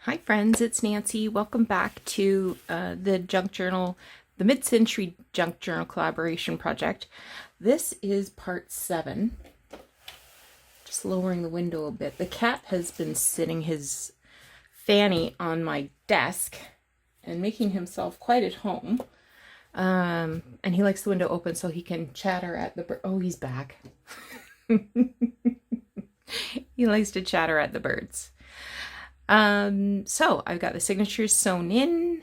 Hi friends, it's Nancy. Welcome back to the Junk Journal, the Mid-Century Junk Journal Collaboration Project. This is part 7. Just lowering the window a bit. The cat has been sitting his fanny on my desk and making himself quite at home. And he likes the window open so he can chatter at the oh, he's back. He likes to chatter at the birds. So I've got the signatures sewn in.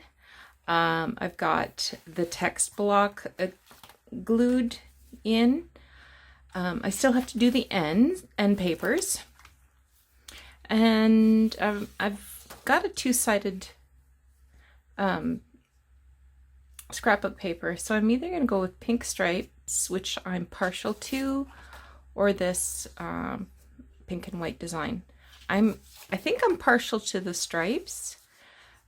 I've got the text block glued in. I still have to do the end papers. And I've got a two-sided scrapbook paper. So I'm either going to go with pink stripes, which I'm partial to, or this pink and white design. I think I'm partial to the stripes,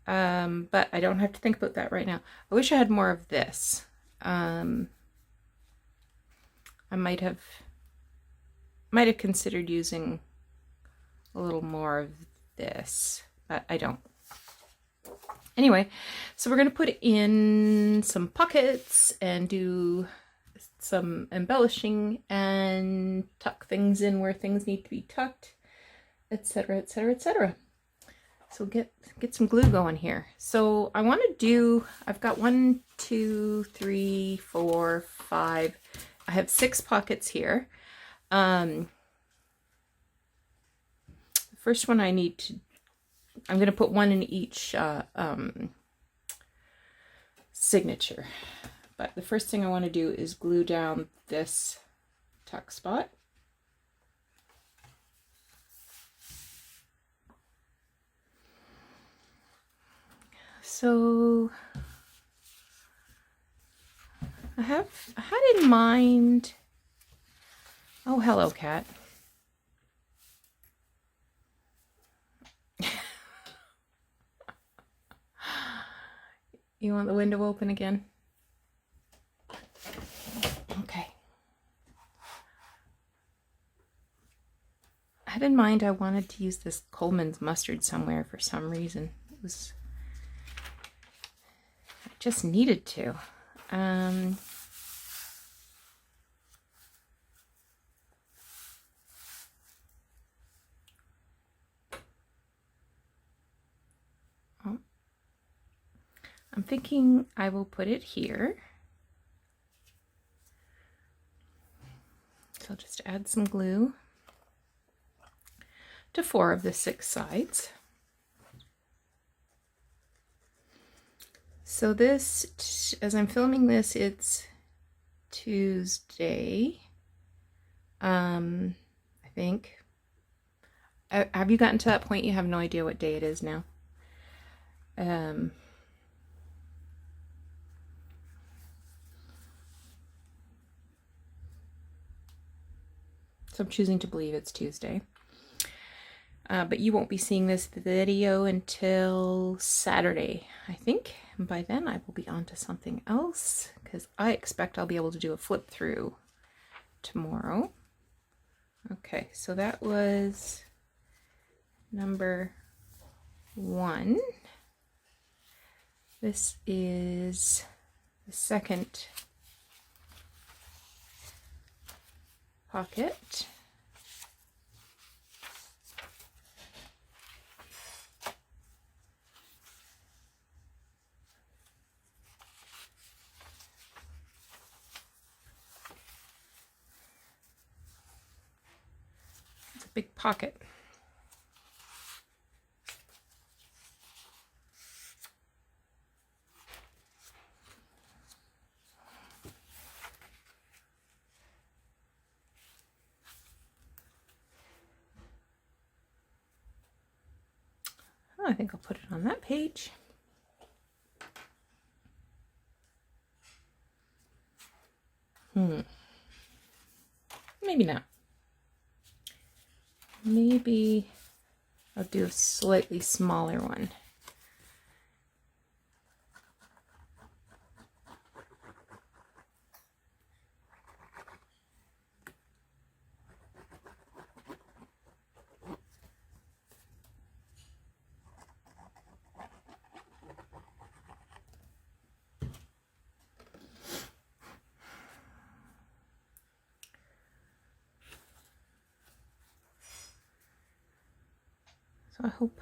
but I don't have to think about that right now. I wish I had more of this. I might have considered using a little more of this, but I don't. Anyway, so we're going to put in some pockets and do some embellishing and tuck things in where things need to be tucked, etc., etc., etc. So get some glue going here. So I want to do, I've got 1, 2, 3, 4, 5. I have 6 pockets here. The first one I'm going to put one in each signature. But the first thing I want to do is glue down this tuck spot. So I had in mind, oh, hello, cat. You want the window open again? Okay. I had in mind I wanted to use this Coleman's mustard somewhere for some reason. I just needed to. I'm thinking I will put it here. So I'll just add some glue to 4 of the 6 sides. So this, as I'm filming this, it's Tuesday, I think. Have you gotten to that point you have no idea what day it is now? So I'm choosing to believe it's Tuesday. But you won't be seeing this video until Saturday, I think. And by then I will be on to something else, because I expect I'll be able to do a flip through tomorrow. Okay, so that was number 1. This is the second pocket. It's a big pocket. I think I'll put it on that page. Maybe not. Maybe I'll do a slightly smaller one. So I hope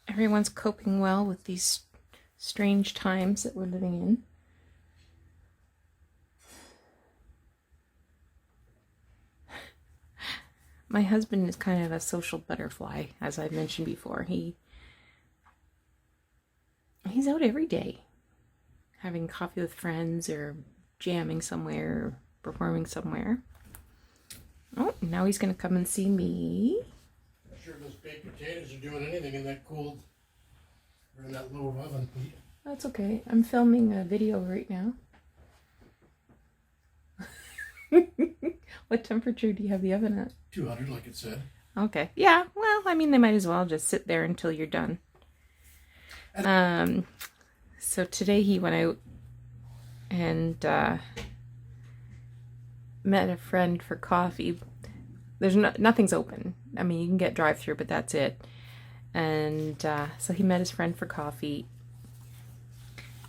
everyone's coping well with these strange times that we're living in. My husband is kind of a social butterfly, as I've mentioned before. He's out every day, having coffee with friends or jamming somewhere or performing somewhere. Oh, now he's going to come and see me. I'm sure those baked potatoes are doing anything in that cold or in that low oven heat. That's okay. I'm filming a video right now. What temperature do you have the oven at? 200, like it said. Okay. Yeah, well, I mean, they might as well just sit there until you're done. So today he went out and met a friend for coffee. There's nothing's open. I mean, you can get drive-through, but that's it. And so he met his friend for coffee,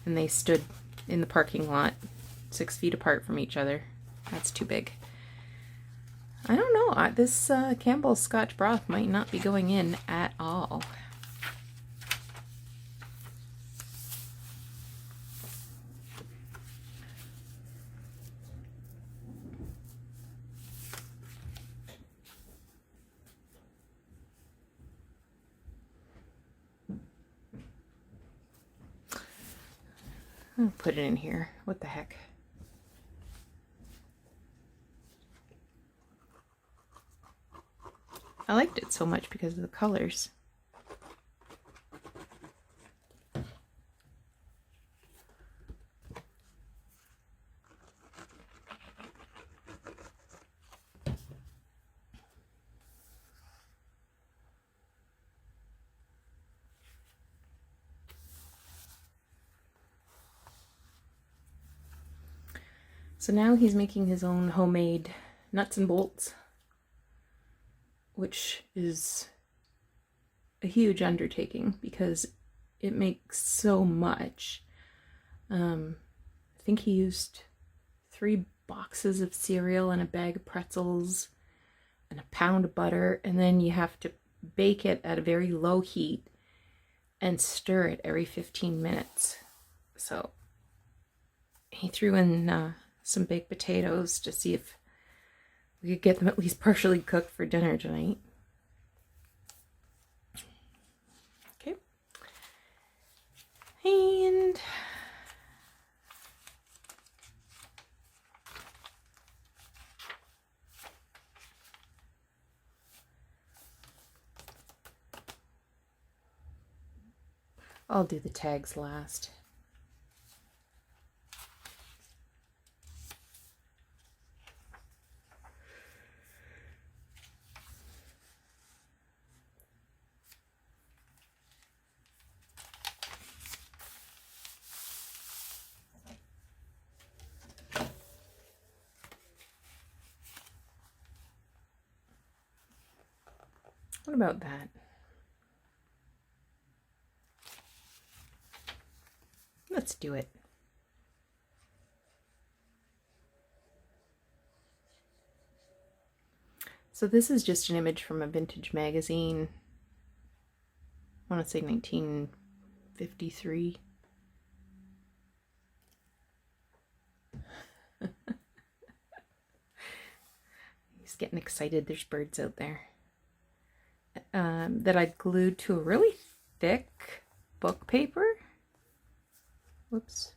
and they stood in the parking lot 6 feet apart from each other. That's too big. I don't know. This Campbell's Scotch broth might not be going in at all. I'll put it in here. What the heck? I liked it so much because of the colors. So now he's making his own homemade nuts and bolts, which is a huge undertaking because it makes so much. I think he used 3 boxes of cereal and a bag of pretzels and a pound of butter, and then you have to bake it at a very low heat and stir it every 15 minutes. So he threw in some baked potatoes to see if we could get them at least partially cooked for dinner tonight. Okay. And I'll do the tags last. What about that? Let's do it. So this is just an image from a vintage magazine. I want to say 1953. He's getting excited. There's birds out there. That I glued to a really thick book paper. Whoops.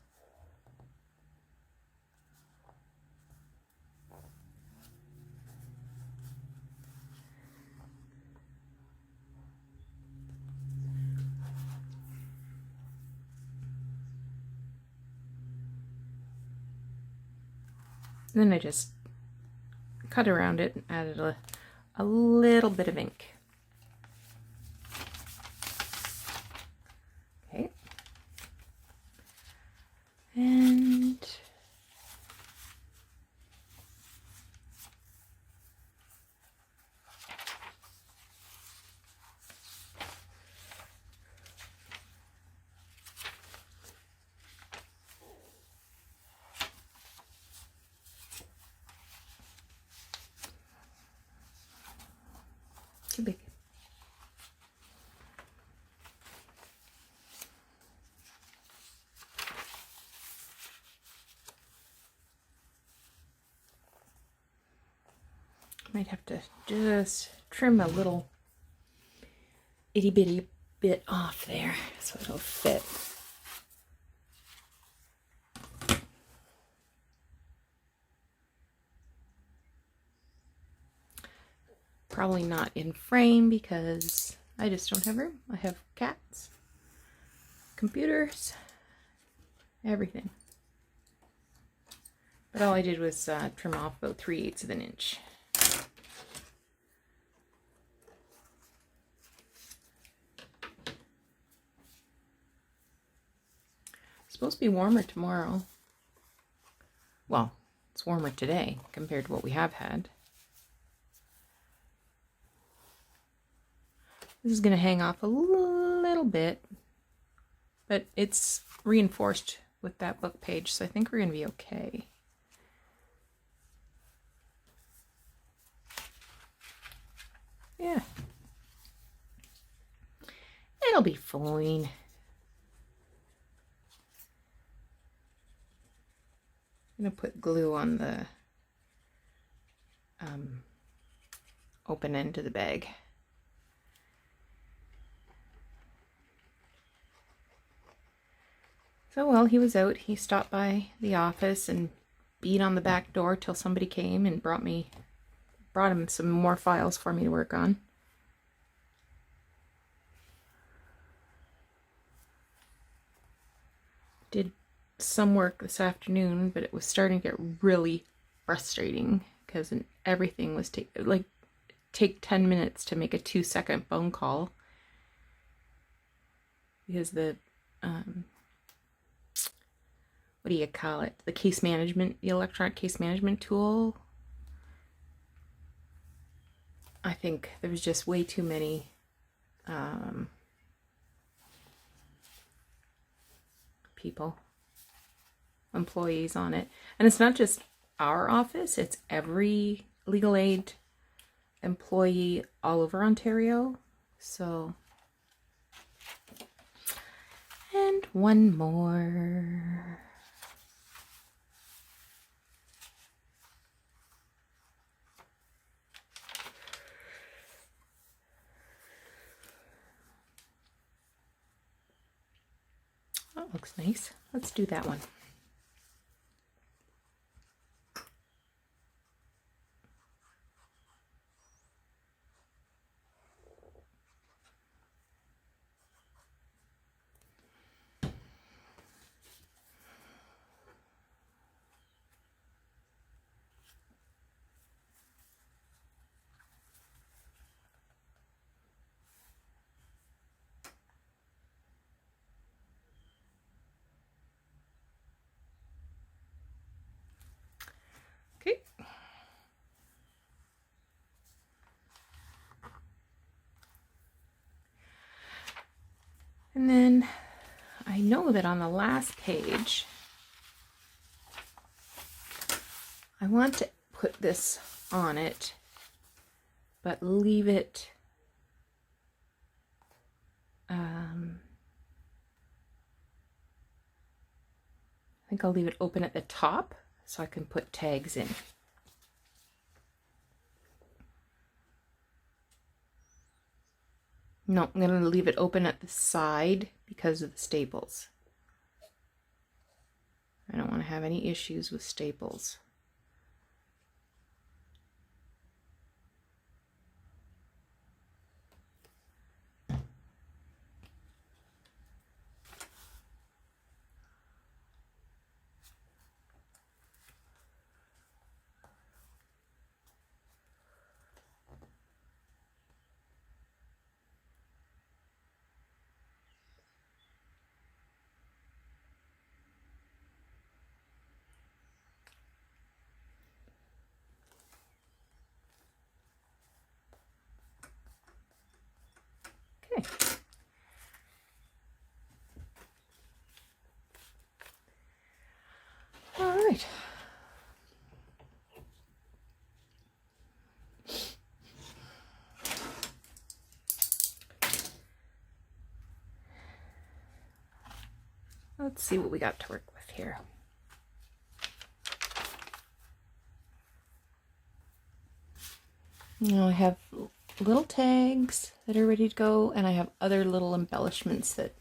And then I just cut around it and added a little bit of ink. Okay. And too big. Might have to just trim a little itty bitty bit off there so it'll fit. Probably not in frame because I just don't have room. I have cats, computers, everything. But all I did was trim off about 3/8 of an inch. It's supposed to be warmer tomorrow. Well, it's warmer today compared to what we have had. This is going to hang off a little bit, but it's reinforced with that book page, so I think we're going to be okay. Yeah. It'll be fine. I'm going to put glue on the open end of the bag. So while he was out, he stopped by the office and beat on the back door till somebody came and brought him some more files for me to work on. Did some work this afternoon, but it was starting to get really frustrating because everything was take 10 minutes to make a 2-second phone call because the what do you call it? The electronic case management tool. I think there was just way too many employees on it. And it's not just our office, it's every legal aid employee all over Ontario. So, and one more. That looks nice. Let's do that one. Okay. And then I know that on the last page, I want to put this on it, but leave it I think I'll leave it open at the top so I can put tags in. No, I'm going to leave it open at the side because of the staples. I don't want to have any issues with staples. Okay. All right. Let's see what we got to work with here. Now I have little tags that are ready to go, and I have other little embellishments that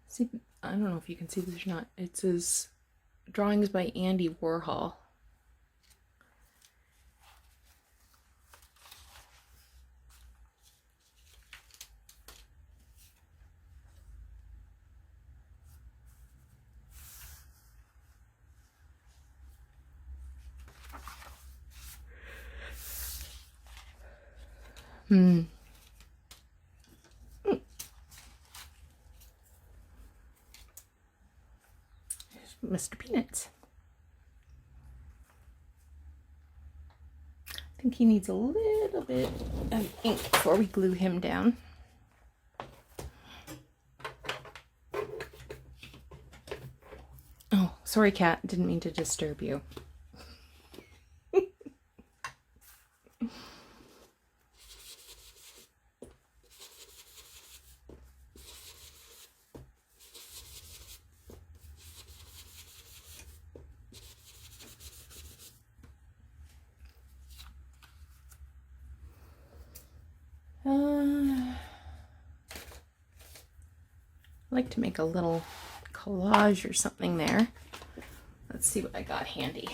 see. I don't know if you can see this or not. It says drawings by Andy Warhol. Mr. Peanuts. I think he needs a little bit of ink before we glue him down. Oh, sorry, cat. Didn't mean to disturb you. I like to make a little collage or something there. Let's see what I got handy.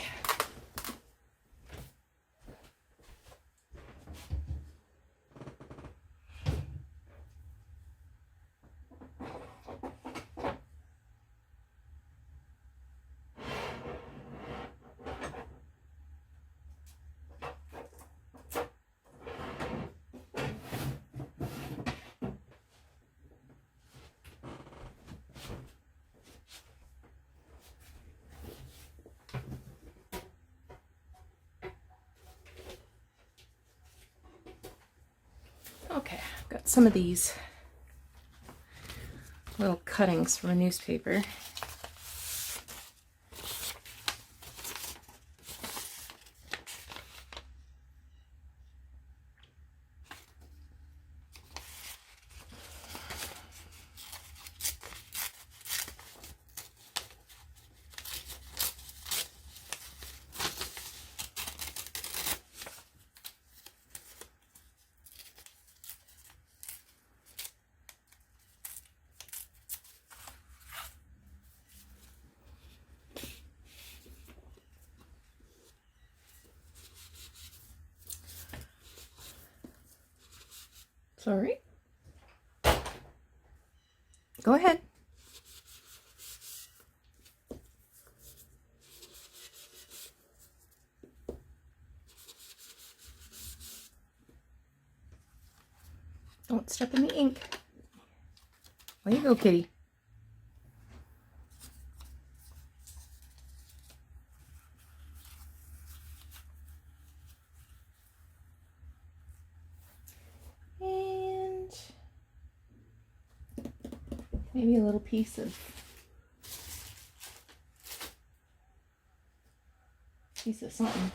Okay, I've got some of these little cuttings from a newspaper. Sorry. Go ahead. Don't step in the ink. Way you go, kitty. And maybe a little piece of something.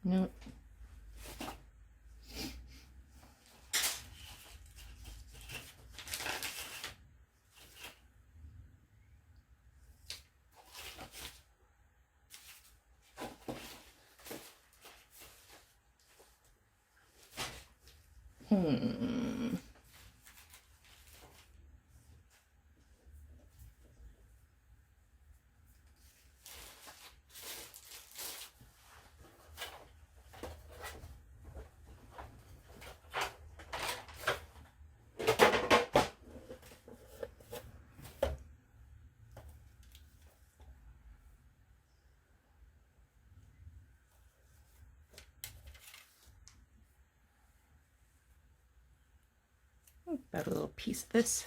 Nope. About a little piece of this.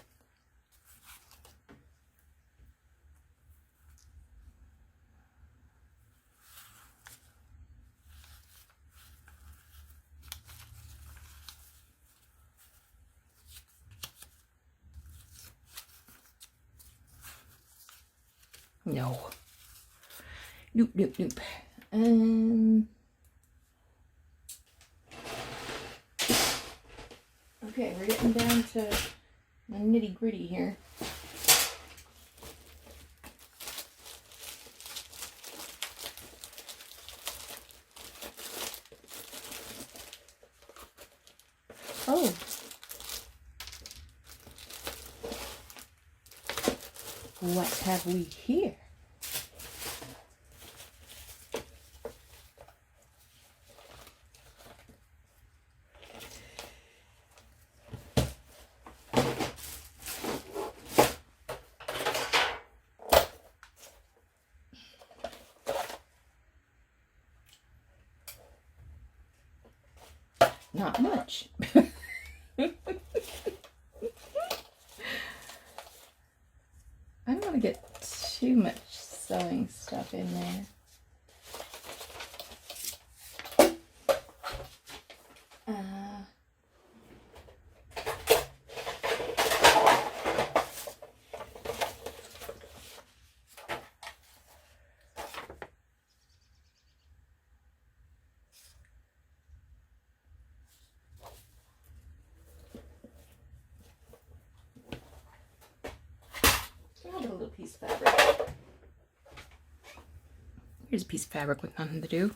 No. Nope, nope, nope. Okay, we're getting down to the nitty gritty here. Oh. What have we here? Not much. I don't want to get too much sewing stuff in there. A little piece of fabric. Here's a piece of fabric with nothing to do.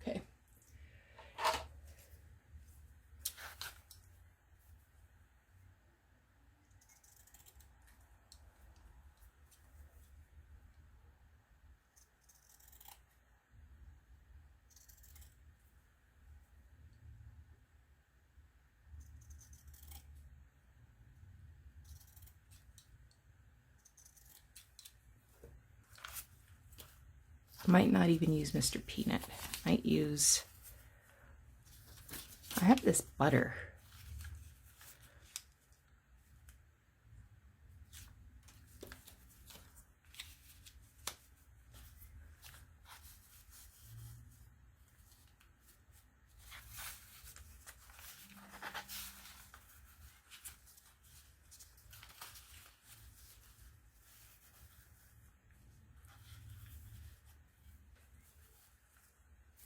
Okay. I might not even use Mr. Peanut. I might use, I have this butter.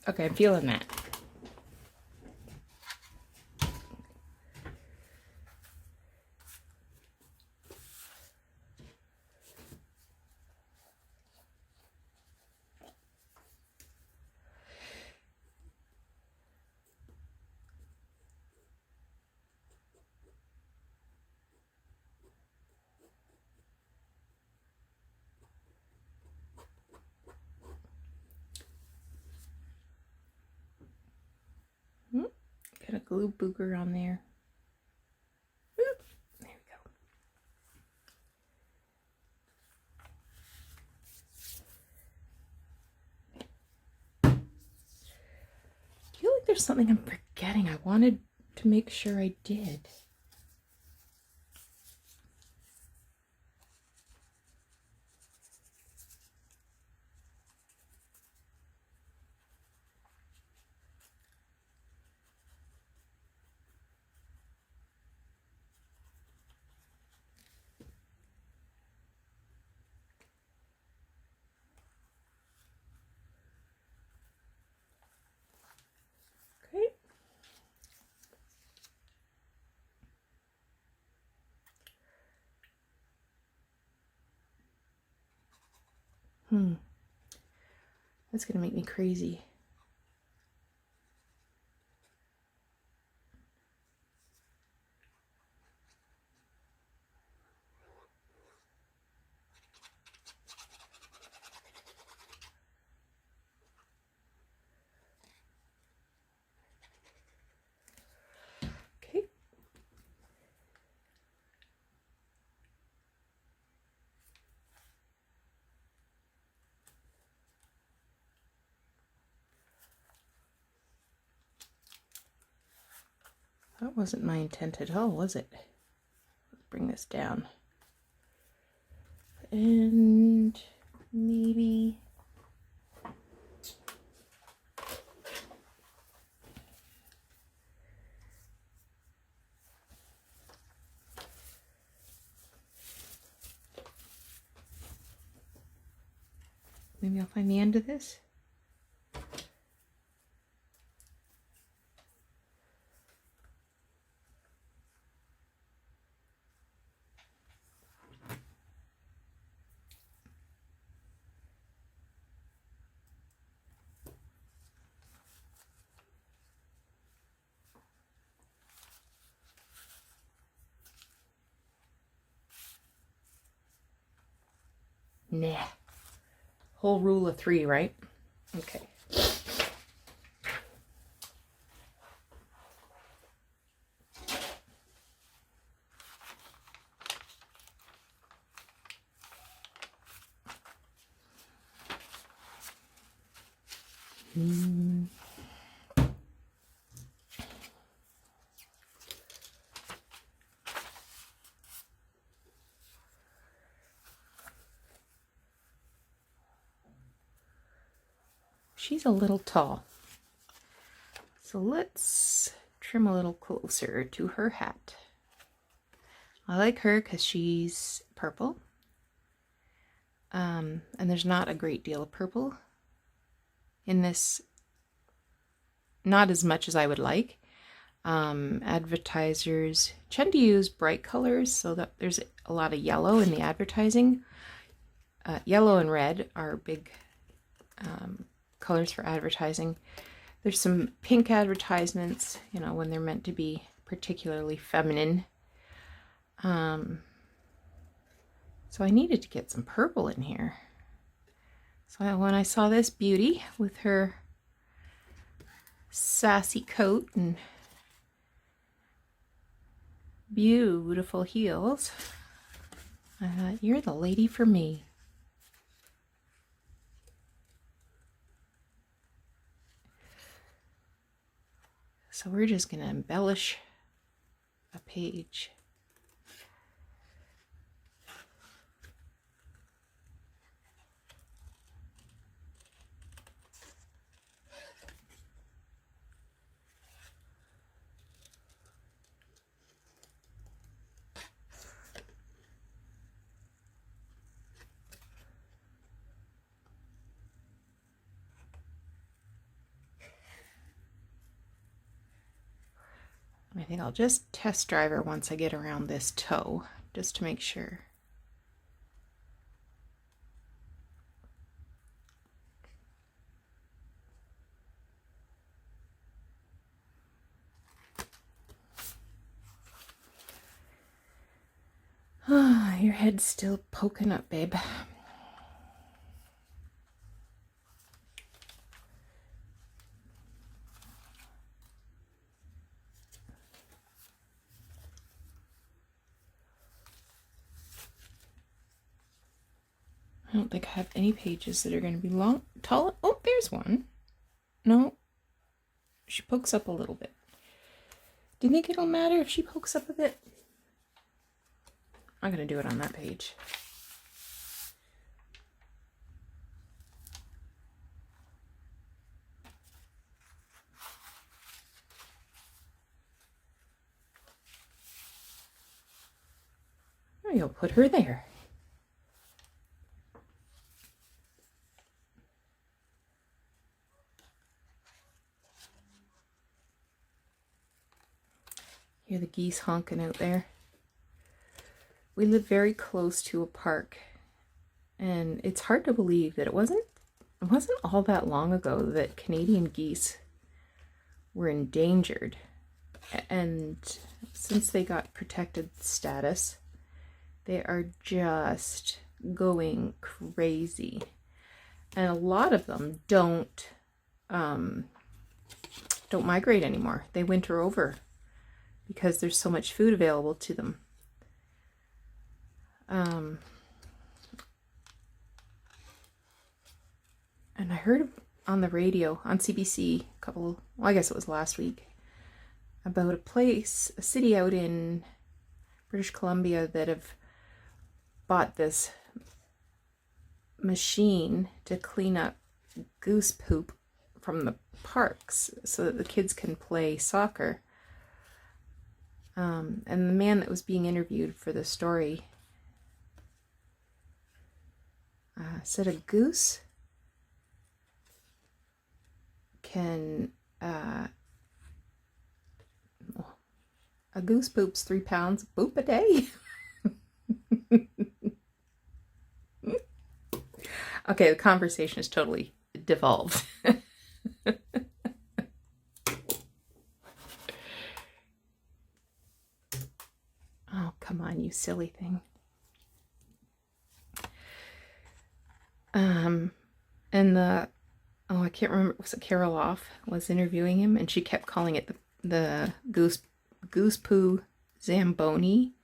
Okay, I'm feeling that. Got a glue booger on there. Oop, there we go. I feel like there's something I'm forgetting. I wanted to make sure I did. Okay. That's gonna make me crazy. Okay. That wasn't my intent at all, was it? Let's bring this down. And maybe Maybe I'll find the end of this. Nah. Whole rule of 3, right? Okay. She's a little tall. So let's trim a little closer to her hat. I like her because she's purple. And there's not a great deal of purple in this. Not as much as I would like. Advertisers tend to use bright colors so that there's a lot of yellow in the advertising. Yellow and red are big colors for advertising. There's some pink advertisements, you know, when they're meant to be particularly feminine. So I needed to get some purple in here. So when I saw this beauty with her sassy coat and beautiful heels, I thought, you're the lady for me. So we're just going to embellish a page. I think I'll just test drive her once I get around this toe, just to make sure. Ah, your head's still poking up, babe. I don't think I have any pages that are going to be long, tall. Oh, there's one. No, she pokes up a little bit. Do you think it'll matter if she pokes up a bit? I'm going to do it on that page. Oh, you'll put her there. Hear the geese honking out there. We live very close to a park, and it's hard to believe that it wasn't all that long ago that Canadian geese were endangered. And since they got protected status, they are just going crazy. And a lot of them don't migrate anymore. They winter over because there's so much food available to them. And I heard on the radio, on CBC, I guess it was last week, about a city out in British Columbia that have bought this machine to clean up goose poop from the parks so that the kids can play soccer. And the man that was being interviewed for the story said a goose can, a goose poops 3 pounds, poop a day. Okay, the conversation is totally devolved. Oh, come on, you silly thing. And I can't remember, was it Carol Off was interviewing him, and she kept calling it the goose poo Zamboni.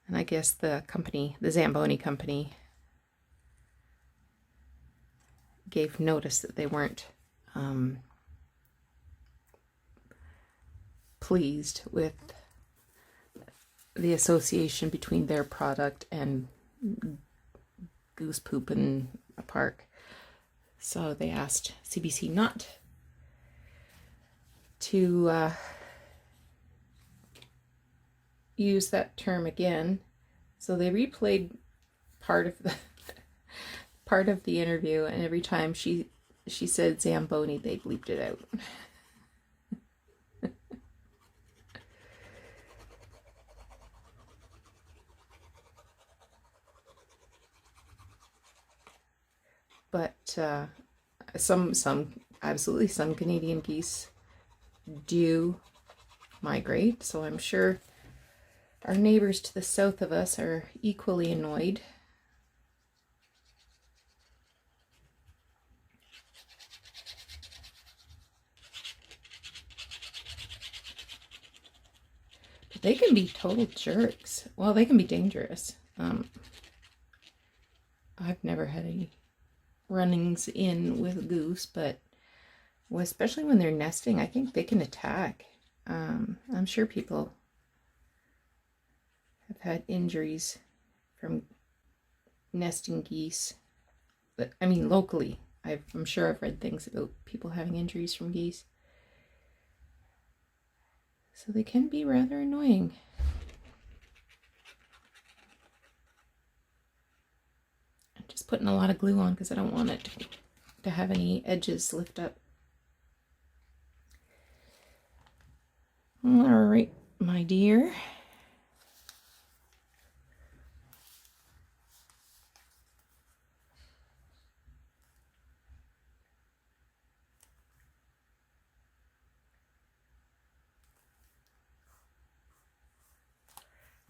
And I guess the company, the Zamboni company, gave notice that they weren't pleased with the association between their product and goose poop in a park. So they asked CBC not to use that term again. So they replayed part of the interview, and every time she said Zamboni, they bleeped it out. But some Canadian geese do migrate, so I'm sure our neighbors to the south of us are equally annoyed. But they can be total jerks. Well, they can be dangerous. I've never had any runnings in with goose, but especially when they're nesting, I think they can attack. I'm sure people have had injuries from nesting geese, but I mean locally, I'm sure I've read things about people having injuries from geese. So they can be rather annoying. I'm just putting a lot of glue on because I don't want it to have any edges lift up. All right, my dear.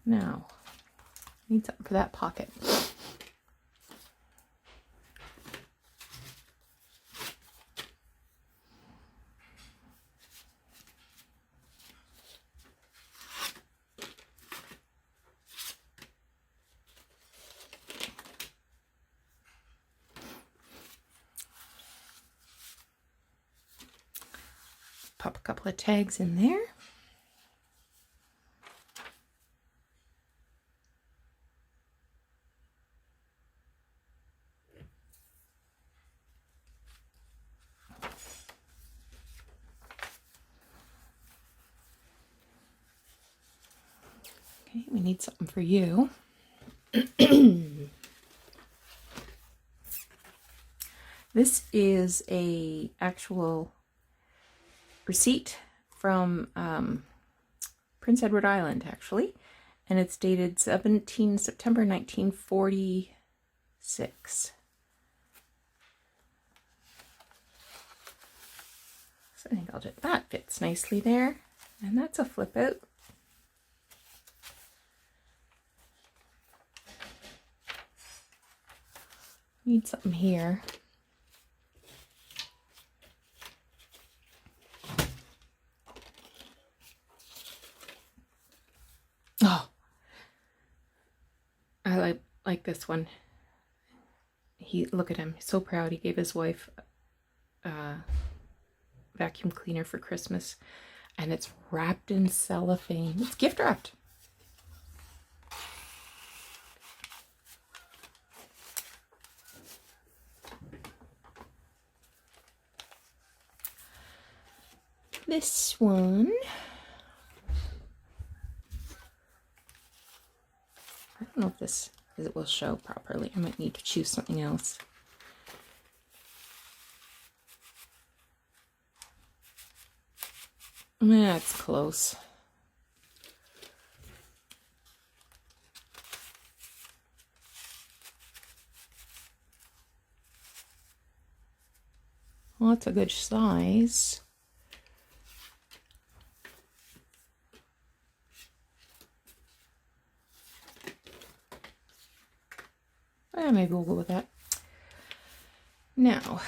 Now, I need something for that pocket. Pop a couple of tags in there. Okay, we need something for you. This is a actual receipt from Prince Edward Island, actually, and it's dated September 1946. So I think that fits nicely there, and that's a flip out. Need something here. Oh, I like this one. Look at him, he's so proud. He gave his wife a vacuum cleaner for Christmas, and it's wrapped in cellophane. It's gift wrapped. This one, I don't know if it will show properly. I might need to choose something else. That's close. Well, that's a good size. Maybe we'll go with that. Now,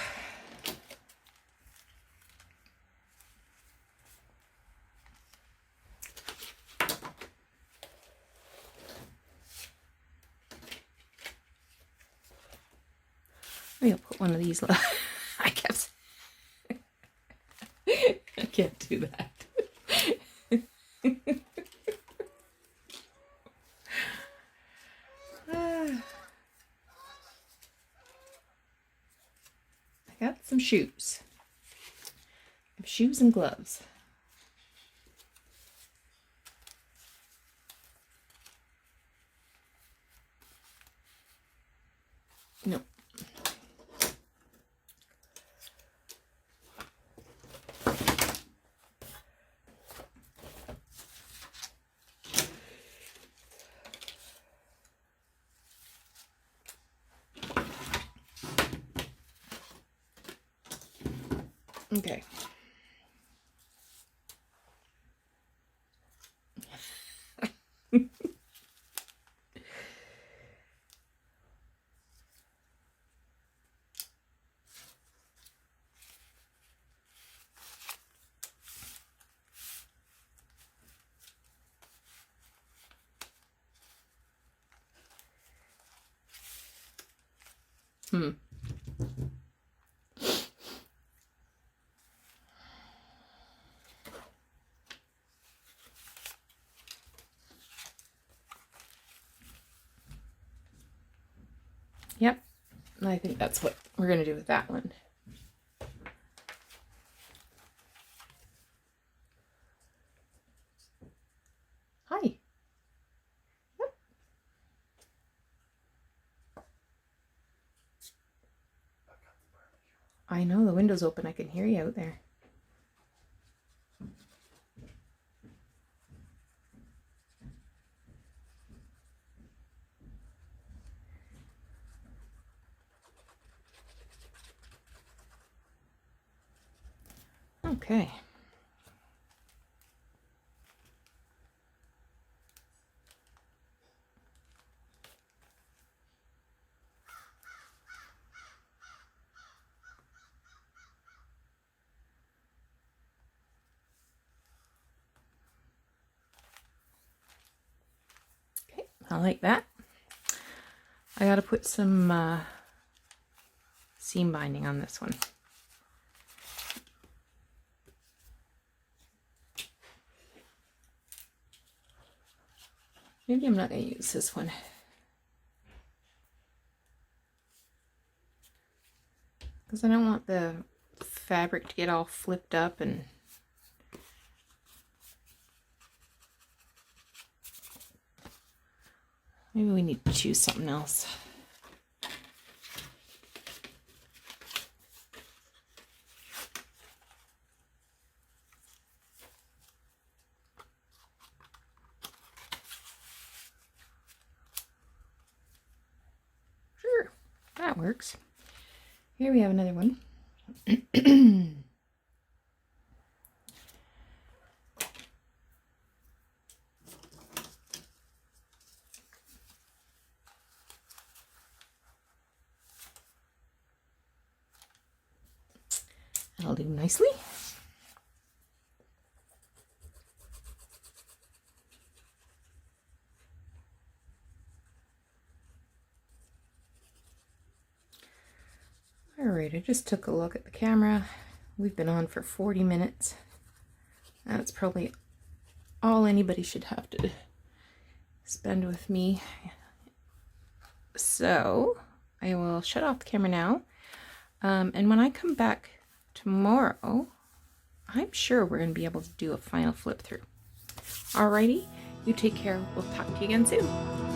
maybe I'll put one of these. I guess I can't do that. I got some shoes. I have shoes and gloves. No. Okay. Yep. I think that's what we're going to do with that one. Hi. Yep. I know, the window's open. I can hear you out there. Okay. Okay, I like that. I got to put some seam binding on this one. Maybe I'm not going to use this one. Because I don't want the fabric to get all flipped up and maybe we need to choose something else. Sure, that works. Here we have another one. That'll do nicely. Alright, I just took a look at the camera. We've been on for 40 minutes. That's probably all anybody should have to spend with me. So I will shut off the camera now. And when I come back tomorrow, I'm sure we're going to be able to do a final flip through. Alrighty, you take care. We'll talk to you again soon.